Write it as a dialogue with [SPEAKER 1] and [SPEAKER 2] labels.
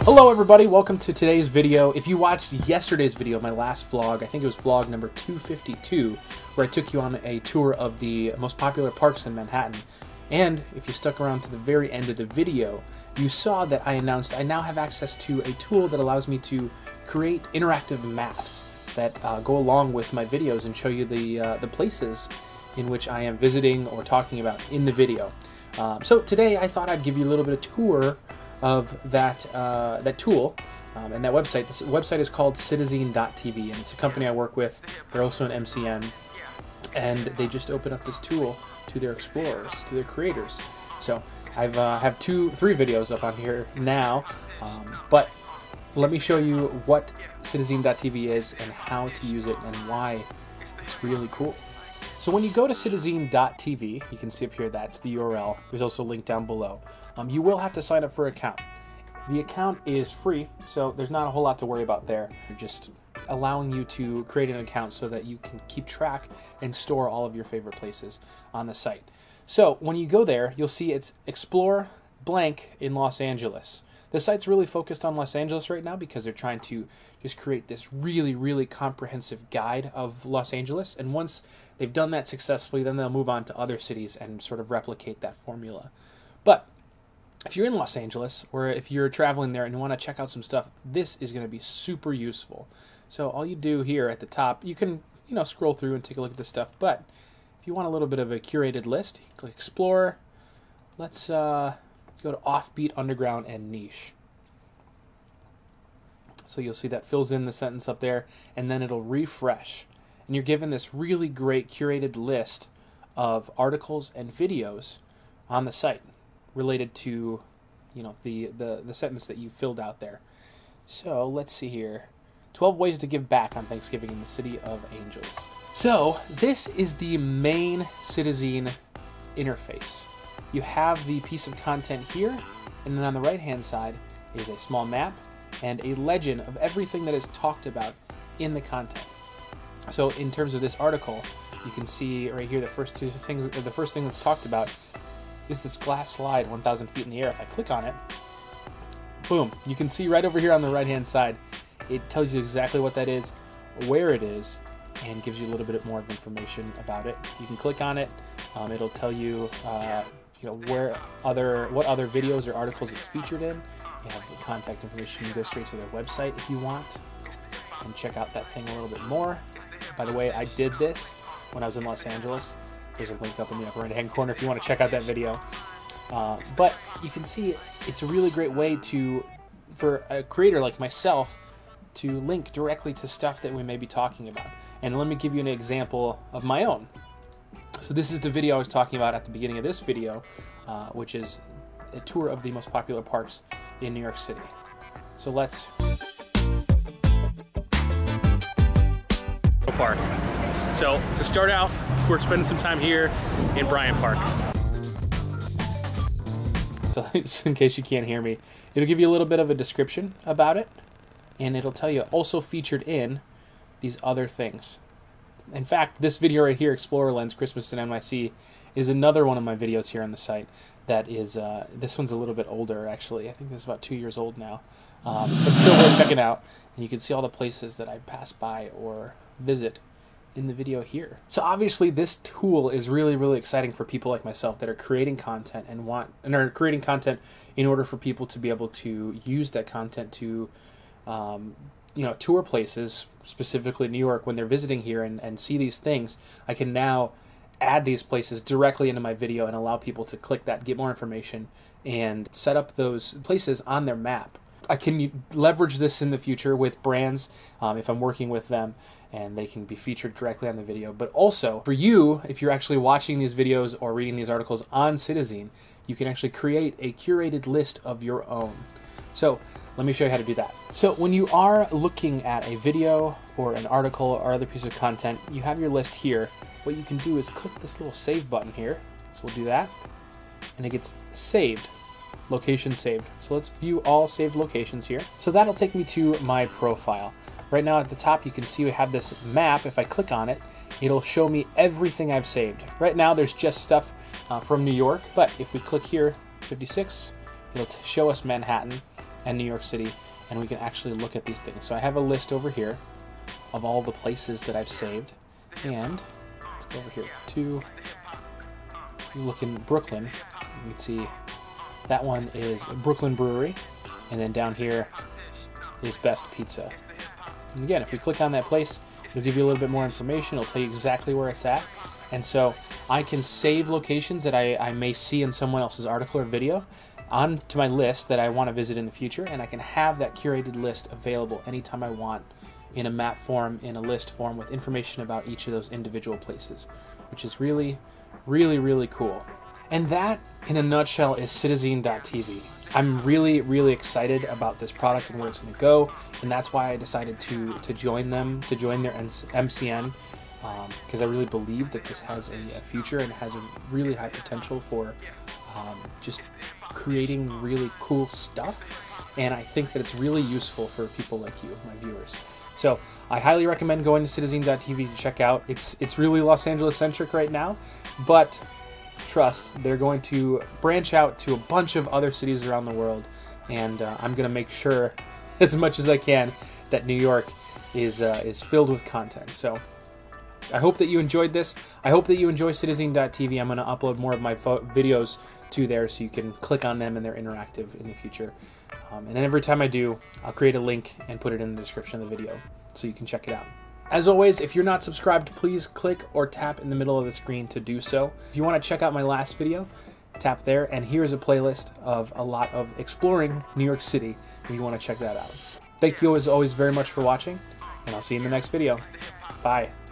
[SPEAKER 1] Hello everybody, welcome to today's video. If you watched yesterday's video, my last vlog, I think it was vlog number 252, where I took you on a tour of the most popular parks in Manhattan. And if you stuck around to the very end of the video, you saw that I announced I now have access to a tool that allows me to create interactive maps that go along with my videos and show you the places in which I am visiting or talking about in the video. So today I thought I'd give you a little bit of tour of that tool and that website. This website is called Citizine.tv, and it's a company I work with. They're also an MCN, and they just opened up this tool to their explorers, to their creators. So I have three videos up on here now, but let me show you what Citizine.tv is and how to use it and why it's really cool. So when you go to Citizine.tv, you can see up here that's the URL. There's also a link down below. You will have to sign up for an account. The account is free, so there's not a whole lot to worry about there. You're just allowing you to create an account so that you can keep track and store all of your favorite places on the site. So when you go there, you'll see it's Explore blank in Los Angeles. The site's really focused on Los Angeles right now because they're trying to just create this really comprehensive guide of Los Angeles. And once they've done that successfully, then they'll move on to other cities and sort of replicate that formula. But if you're in Los Angeles, or if you're traveling there and you want to check out some stuff, this is going to be super useful. So all you do here at the top, you can scroll through and take a look at this stuff. But if you want a little bit of a curated list, you click Explore. Let's go to Offbeat, Underground, and Niche. So you'll see that fills in the sentence up there, and then it'll refresh. And you're given this really great curated list of articles and videos on the site related to, the sentence that you filled out there. So let's see here. 12 ways to give back on Thanksgiving in the City of Angels. So this is the main Citizen interface. You have the piece of content here, and then on the right-hand side is a small map and a legend of everything that is talked about in the content. So in terms of this article, you can see right here the first thing that's talked about is this glass slide 1,000 feet in the air. If I click on it, boom, you can see right over here on the right-hand side, it tells you exactly what that is, where it is, and gives you a little bit more of information about it. You can click on it. It'll tell you what other videos or articles it's featured in. You have the contact information. You go straight to their website if you want and check out that thing a little bit more. By the way, I did this when I was in Los Angeles. There's a link up in the upper right-hand corner if you want to check out that video. But you can see it's a really great way for a creator like myself to link directly to stuff that we may be talking about. And let me give you an example of my own. So this is the video I was talking about at the beginning of this video, which is a tour of the most popular parks in New York City. So let's park. So to start out, we're spending some time here in Bryant Park. So just in case you can't hear me, it'll give you a little bit of a description about it, and it'll tell you also featured in these other things. In fact, this video right here, Explorer Lens Christmas in NYC, is another one of my videos here on the site that is, this one's a little bit older actually. I think this is about 2 years old now, but still worth checking out. And you can see all the places that I pass by or visit in the video here. So obviously this tool is really exciting for people like myself that are creating content and are creating content in order for people to be able to use that content to tour places, specifically New York, when they're visiting here and see these things. I can now add these places directly into my video and allow people to click that, get more information, and set up those places on their map. I can leverage this in the future with brands if I'm working with them, and they can be featured directly on the video. But also for you, if you're actually watching these videos or reading these articles on Citizen, you can actually create a curated list of your own. So let me show you how to do that. So when you are looking at a video or an article or other piece of content, you have your list here. What you can do is click this little save button here. So we'll do that, and it gets saved. Location saved. So let's view all saved locations here. So that'll take me to my profile. Right now at the top you can see we have this map. If I click on it, it'll show me everything I've saved. Right now there's just stuff from New York, but if we click here, 56, it'll show us Manhattan. and New York City, and we can actually look at these things. So I have a list over here of all the places that I've saved, and let's go over here to look in Brooklyn. You can see that one is Brooklyn Brewery, and then down here is Best Pizza. And again, if we click on that place, it'll give you a little bit more information. It'll tell you exactly where it's at. And so I can save locations that I may see in someone else's article or video onto my list that I want to visit in the future, and I can have that curated list available anytime I want in a map form, in a list form, with information about each of those individual places, which is really, really, really cool. And that, in a nutshell, is Citizine.tv. I'm really, really excited about this product and where it's going to go, and that's why I decided to join them, to join their MCN, because I really believe that this has a future and has a really high potential for just creating really cool stuff, and I think that it's really useful for people like you, my viewers. So I highly recommend going to Citizine.tv to check out. It's really Los Angeles centric right now, but trust, they're going to branch out to a bunch of other cities around the world, and I'm going to make sure as much as I can that New York is filled with content. So I hope that you enjoyed this. I hope that you enjoy Citizine.tv. I'm going to upload more of my videos to there so you can click on them and they're interactive in the future. And every time I do, I'll create a link and put it in the description of the video so you can check it out. As always, if you're not subscribed, please click or tap in the middle of the screen to do so. If you want to check out my last video, tap there, and here's a playlist of a lot of exploring New York City if you want to check that out. Thank you as always very much for watching, and I'll see you in the next video. Bye.